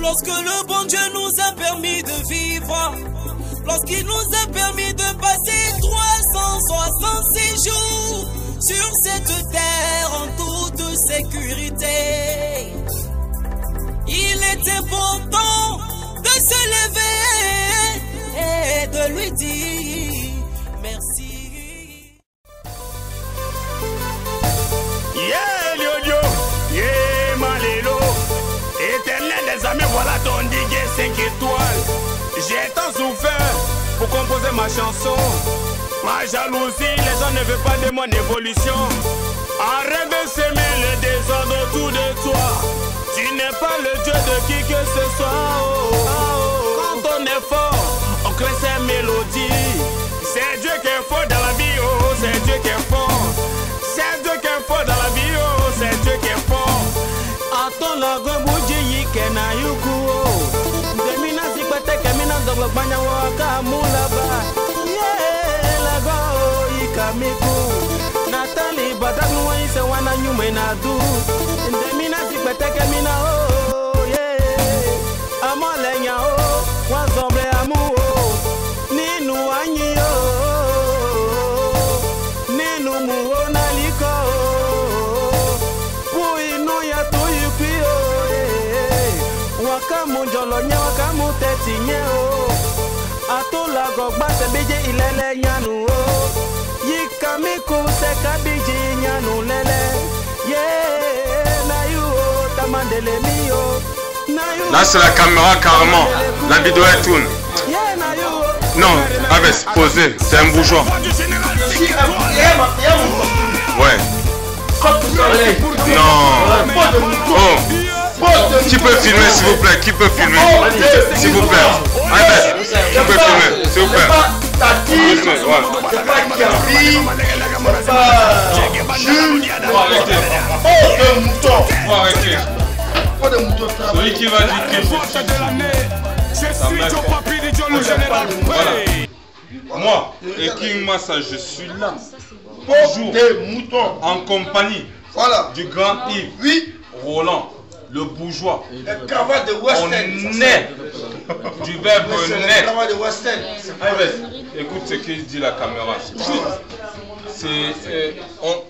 Lorsque le bon Dieu nous a permis de vivre, lorsqu'il nous a permis de passer 366 jours sur cette terre en toute sécurité, il est important de se lever et de lui dire merci. Yeah, Lio, yeah, Malélo. Éternel des amis, voilà ton DJ 5 étoiles. J'ai tant souffert pour composer ma chanson. Ma jalousie, les gens ne veulent pas de mon évolution. Arrête de s'aimer le désordre autour de toi. Tu n'es pas le Dieu de qui que ce soit. Quand on est fort, on crée ces mélodies. C'est Dieu qui est fort dans la vie, oh, c'est Dieu qui est fort. C'est Dieu qui est fort dans la vie, oh, c'est Dieu qui est fort. Aton la gobuji yikena yuku oh. Demina sikwete kemina doglo banya waka mulaba. Yeah, la go ikamiku. Natali badagnu wa ise wana nyume na du. Demina sikwete kemina oh yeah. Amolenya oh, wanzombre amu oh. Ninu anyi oh. Ninu muo naliko oh. Puinu ya tuyuki oh yeah. Wakamu jolo nye wakamu teti nye oh. Atola gogba sebeje ilele nyanu oh. Yikamiku sekabiji nyanu lele. Yeah, na you oh, tamandele mi oh. Là c'est la caméra carrément, la vidéo est tourne. Non, Abbas, posez, c'est un bourgeois. Ouais. Non. Oh. Qui peut filmer s'il vous plaît? Qui peut filmer? S'il vous plaît. Abbas, qui peut filmer? S'il vous plaît. C'est pas Kiabi, c'est pas Jules. Faut arrêter. Celui qui va dire que moi, et King Massa, je suis là. Toujours en compagnie du grand Yves. Oui. Roland, le bourgeois. La cravate de West End. On est du verbe net. La cravate de West End. Écoute ce qu'il dit la caméra.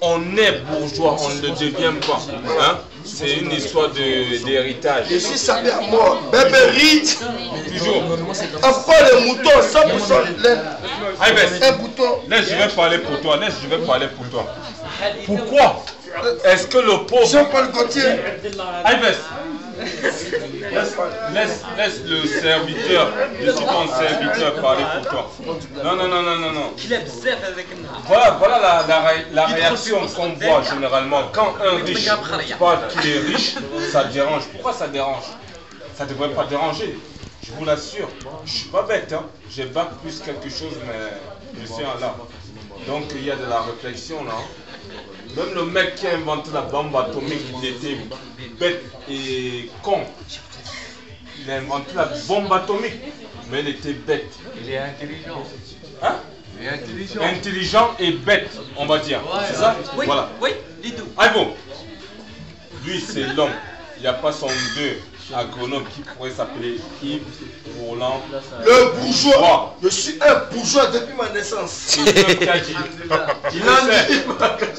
On est bourgeois, on ne le devient pas. Hein? C'est une histoire d'héritage. Je suis sapé à mort. Bébé Rich. Toujours. Après le mouton, 100% lait. Un bouton. Laisse, je vais parler pour toi. Laisse, je vais parler pour toi. Pourquoi est-ce que le pauvre... Jean-Paul Gaultier. Laisse le serviteur, le second serviteur parler pour toi. Non. Voilà la réaction qu'on voit généralement. Quand un riche parle qu'il est riche, ça dérange. Pourquoi ça dérange? Ça ne devrait pas déranger. Je vous l'assure. Je ne suis pas bête. Hein. J'ai bac plus quelque chose, mais je suis un là. Donc il y a de la réflexion là. Même le mec qui a inventé la bombe atomique, il était bête et con. Il a inventé la bombe atomique, mais il était bête. Il est intelligent. Hein? Il est intelligent. Intelligent et bête, on va dire. Ouais, c'est ça? Oui, voilà. Oui, dis tout. Ah bon. Lui, c'est l'homme. Il n'y a pas son deux agronome qui pourrait s'appeler Yves Roland. Le bourgeois. Je suis un bourgeois depuis ma naissance.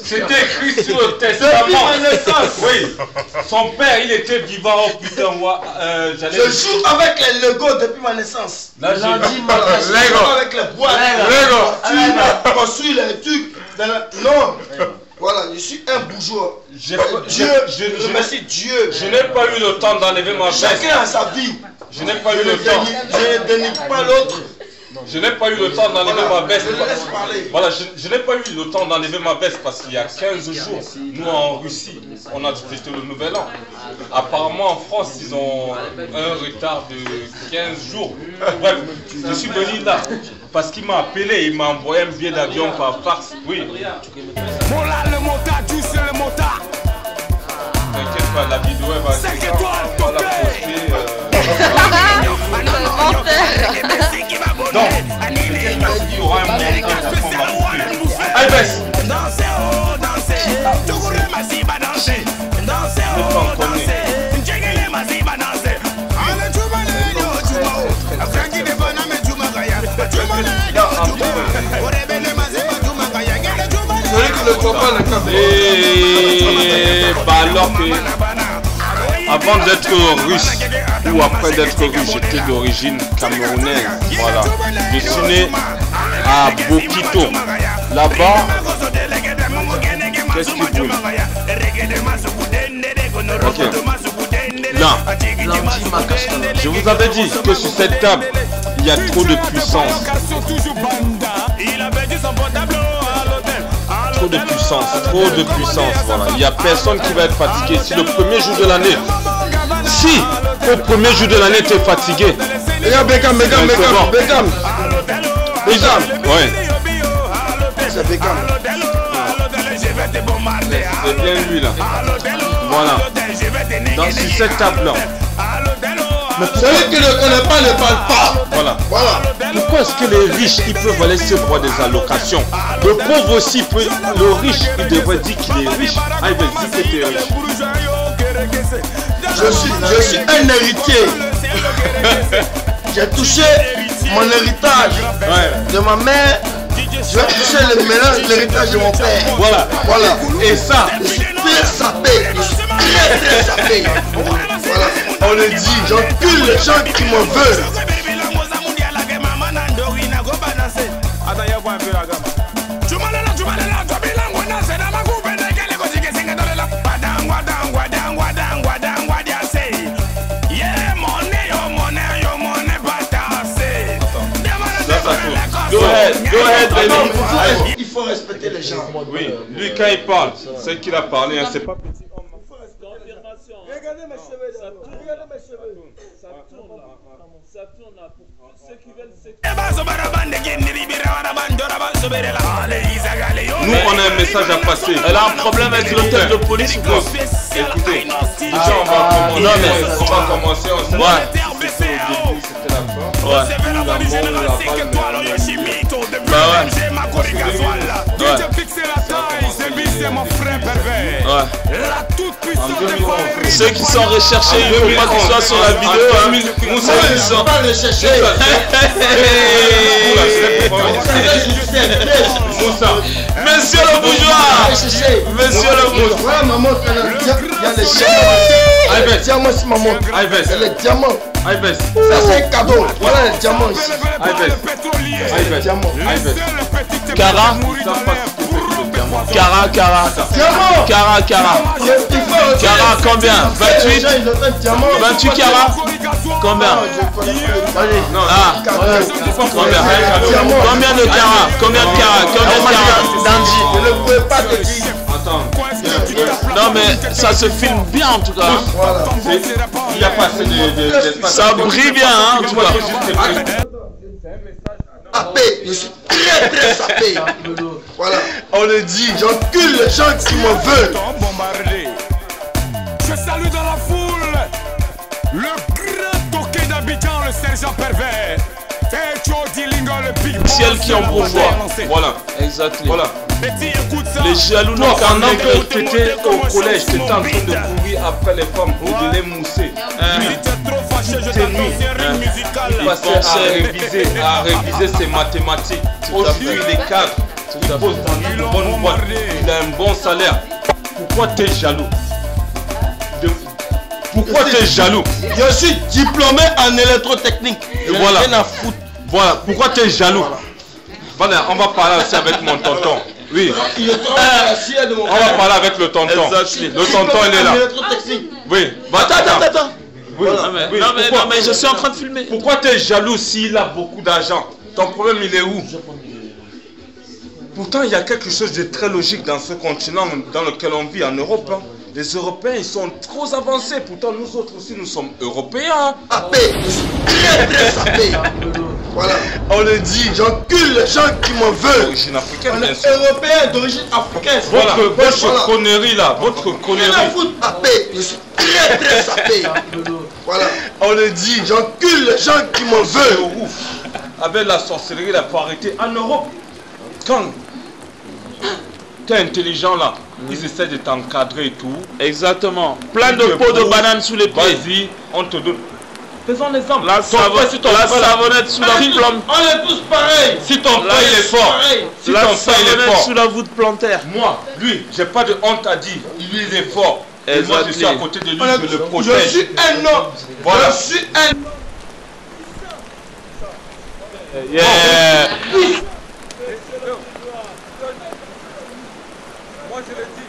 C'était écrit sur le testament. Depuis ma naissance. Oui. Son père, il était vivant. Oh putain, moi. Je joue avec les Legos depuis ma naissance. Là, je joue avec les bois. Tu construis les trucs. Non. Voilà, je suis un bourgeois. Je remercie Dieu. Je n'ai pas eu le temps d'enlever ma veste. Chacun a sa vie. Je n'ai pas eu le temps. Je ne dénigre pas l'autre. Je n'ai pas eu le temps d'enlever ma veste. Je laisse parler. Voilà, je n'ai pas eu le temps d'enlever ma veste parce qu'il y a 15 jours, nous en Russie, on a fêté le nouvel an. Apparemment en France, ils ont un retard de 15 jours. Bref, je suis venu là parce qu'il m'a appelé, il m'a envoyé un billet d'avion par fax. Oui. Mola le motard, tu sais le motard. T'inquiète pas, la vidéo elle va être donc, il y aura un montant qu'on va couper. Abbas, Et bah alors que avant d'être russe ou après d'être russe, j'étais d'origine camerounaise. Voilà. Je suis né à Bokito. Là-bas, qu'est-ce qu'il brûle? Ok. Là, je vous avais dit que sur cette table, il y a trop de puissance. Trop de puissance, voilà. Il n'y a personne qui va être fatigué. Si le premier jour de l'année, si au premier jour de l'année tu es fatigué, regarde Beckham. Ouais. C'est Beckham. C'est bien lui là. Voilà. Donc sur cette table là. Celui qui ne connaît pas ne parle pas. Voilà. Pourquoi est-ce que les riches ils peuvent aller se voir des allocations? Le pauvre aussi peut. Le riche il devrait dire qu'il est riche. Ah, il veut dire que tu es riche. Je suis un héritier. J'ai touché mon héritage de ma mère. Je vais toucher le mélange de l'héritage de mon père. Voilà. Et ça, je suis très sapé. Très sapé. Voilà. On le dit, j'encule les gens qui m'en veulent. Go ahead, il faut respecter les gens. Oui, lui quand il parle, c'est qu'il a parlé, hein, c'est pas petit. Regardez mes cheveux, ça tourne là. Ça tourne là pour ceux qui veulent Nous on a un message à passer. Elle a un problème avec l'hôtel de police ou quoi? Écoutez, déjà on va commencer. On sait c'était la fin. Ceux qui sont recherchés, il ne faut pas qu'ils soient sur la vidéo. Moussa, ils ne sont pas recherchés. Monsieur le bourgeois. Monsieur le bourgeois. Voilà ma montre, il y a des diamants. Diamants, c'est ma montre. C'est les diamants. Ça c'est un cadeau. Voilà les diamants ici. Cara. Cara, combien? 28 carats? Combien? Combien de carats? Dandy. Je ne pouvais pas te dire. Non mais ça se filme bien en tout cas. Voilà. Il n'y a pas assez d'espace. Ça brille bien hein, en tout cas. Sapé, je suis très sapé. Voilà, on le dit, j'encule les gens qui m'en veulent. Je salue dans la foule le grand toqué d'Abidjan, le sergent pervers. Ciel qui en bourgeois. Voilà, exactement. Voilà. Les jaloux n'ont qu'un an que tu étais au collège, tu étais en train de courir après les femmes pour de les mousser. Il passait à réviser ses mathématiques. Aujourd'hui, il est cadre. Il pose dans une bonne boîte. Il a un bon salaire. Pourquoi tu es jaloux? Pourquoi tu es jaloux? Je suis diplômé en électrotechnique. Voilà. Rien à foutre. Voilà. Pourquoi tu es jaloux? Voilà, on va parler aussi avec mon tonton. Oui. On va parler avec le tonton. Le tonton, il est là. Oui. Attends. Oui. Non mais je suis en train de filmer. Pourquoi tu es jaloux s'il a beaucoup d'argent? Ton problème, il est où? Pourtant, il y a quelque chose de très logique dans ce continent dans lequel on vit en Europe. Hein. Les Européens, ils sont trop avancés. Pourtant, nous autres aussi, nous sommes Européens. Je suis très sapé. Voilà, on le dit, j'encule les gens qui m'en veulent. D'origine africaine, on bien est sûr. européen d'origine africaine. Votre connerie là, votre connerie. Je suis très sapé. Voilà, on le dit, j'encule les gens qui m'en veulent. Avec la sorcellerie, il faut arrêter. En Europe, quand tu es intelligent là, ils essaient de t'encadrer et tout. Exactement. Plein de pots de banane sous les pieds. Vas-y, on te donne. Faisons l'exemple. La savonnette sous la plante. On est tous pareils. Si ton frère il est fort, si La ton frère il est savonnette fort, sous la voûte plantaire. moi, lui, j'ai pas de honte à dire, lui il est fort. Et moi je suis à côté de lui, je le protège. Je suis un homme. Voilà. Je suis un homme. Yeah. Moi je le dis,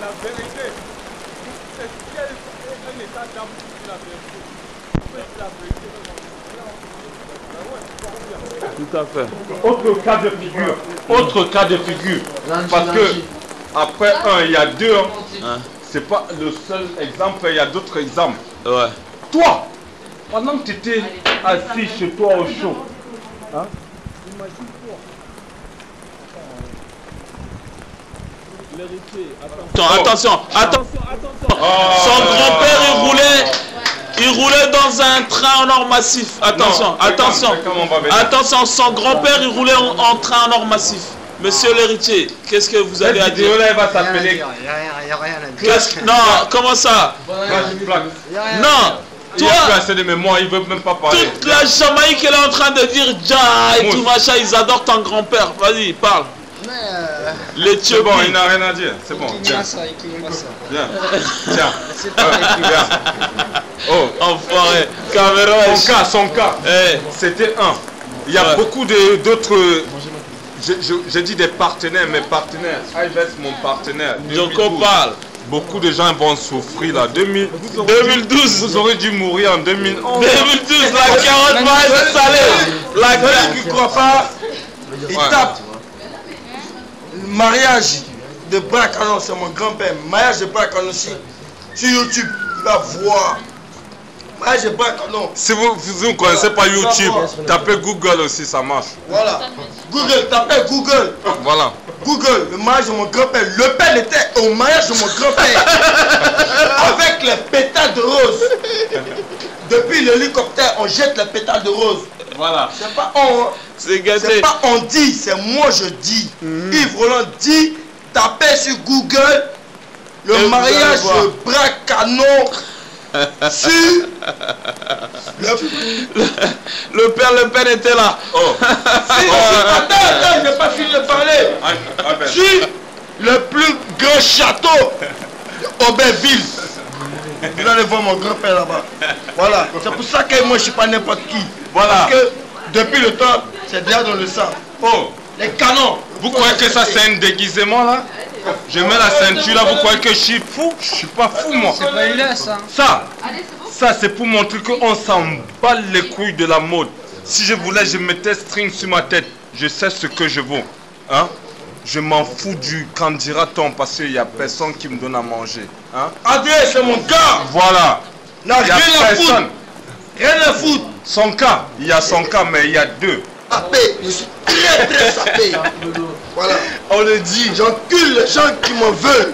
la vérité, c'est qu'il y a un état d'âme sur la vérité. Tout à fait. Autre cas de figure, parce que après un, il y a deux. Hein? C'est pas le seul exemple, il y a d'autres exemples. Ouais. Toi, pendant que tu étais assis chez toi au chaud, hein? Imagine-toi. L'héritier, Attention. Son grand-père, il roulait dans un train en or massif. Attention. Son grand-père, il roulait en train en or massif. Monsieur l'héritier, qu'est-ce que vous avez à dire? Cette vidéo-là, elle va s'appeler... Non, comment ça? Non, Il toi, a plus assez de mémoire, il veut même pas parler. toute la Jamaïque elle est en train de dire Ja et tout machin, ils adorent ton grand-père. Vas-y, parle. C'est bon, il n'a rien à dire. C'est bon. Tiens. Viens. Oh, enfoiré. Caméra. Son cas. C'était un. Il y a beaucoup d'autres. J'ai dit des partenaires, mes partenaires. IVS, mon partenaire. Joko parle. Beaucoup de gens vont souffrir là. 2012. Vous aurez dû mourir en 2011. 2012, la carotte va être salée. La carotte. Tu ne crois pas? Il tape. Mariage de Brakanon, c'est mon grand-père. Mariage de Brakanon aussi. Sur YouTube, tu vas voir. Mariage de Brakanon. Si vous ne connaissez pas YouTube, tapez Google aussi, ça marche. Voilà. Google, tapez Google. Voilà. Google, le mariage de mon grand-père. Le père était au mariage de mon grand-père. Avec les pétales de rose. Depuis l'hélicoptère, on jette les pétales de rose. Voilà. C'est pas on. C'est gâté. C'est pas on dit, c'est moi je dis. Yves Roland dit, tapez sur Google le mariage de Brakanon sur le père était là. Oh. Attends, j'ai pas fini de parler. Sur le plus grand château d'Auberville. Vous allez voir mon grand-père là-bas. Voilà. C'est pour ça que moi je suis pas n'importe qui. Voilà. Parce que depuis le temps, c'est déjà dans le sang. Oh. Les canons. Vous croyez que ça c'est un déguisement là? Je mets la ceinture là, vous croyez que je suis fou? Je suis pas fou moi. C'est pas une ça. Ça c'est pour montrer qu'on s'en bat les couilles de la mode. Si je voulais, je mettais string sur ma tête. Je sais ce que je vaux. Hein? Je m'en fous du qu'en dira-t-on parce qu'il n'y a personne qui me donne à manger. Hein? Adrien, c'est mon gars. Voilà. Il n'y a rien à foutre. Rien à foutre. Son cas, il y a son cas, mais il y a deux. Sapé, je suis très sapé. Voilà. On le dit, j'encule les gens qui m'en veulent.